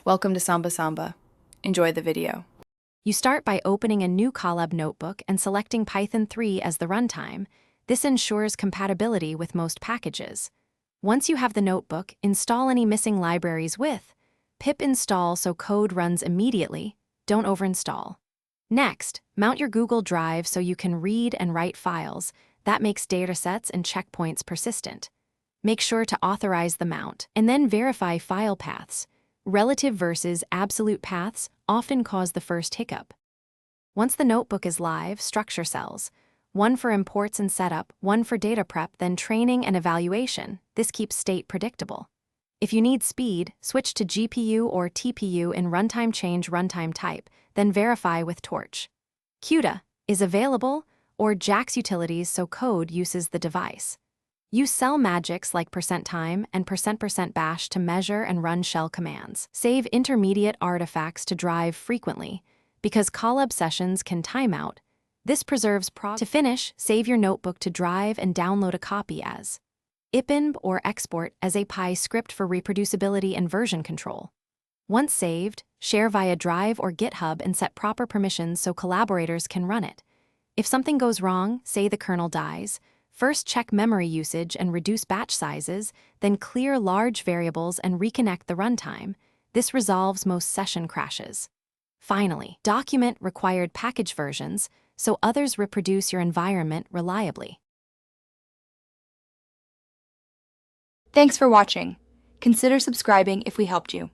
Welcome to Samba Samba. Enjoy the video. You start by opening a new Colab notebook and selecting Python 3 as the runtime. This ensures compatibility with most packages. Once you have the notebook, install any missing libraries with pip install so code runs immediately. Don't overinstall. Next, mount your Google Drive so you can read and write files. That makes datasets and checkpoints persistent. Make sure to authorize the mount, and then verify file paths. Relative versus absolute paths often cause the first hiccup. Once the notebook is live, structure cells. One for imports and setup, one for data prep, then training and evaluation. This keeps state predictable. If you need speed, switch to GPU or TPU in runtime change runtime type, then verify with Torch. CUDA is available, or JAX utilities so code uses the device. Use cell magics like %time and %bash to measure and run shell commands. Save intermediate artifacts to drive frequently, because Colab sessions can timeout. This preserves To finish, save your notebook to drive and download a copy as IPINB or export as a Py script for reproducibility and version control. Once saved, share via Drive or GitHub and set proper permissions so collaborators can run it. If something goes wrong, say the kernel dies, first check memory usage and reduce batch sizes, then clear large variables and reconnect the runtime. This resolves most session crashes. Finally, document required package versions so others reproduce your environment reliably. Thanks for watching. Consider subscribing if we helped you.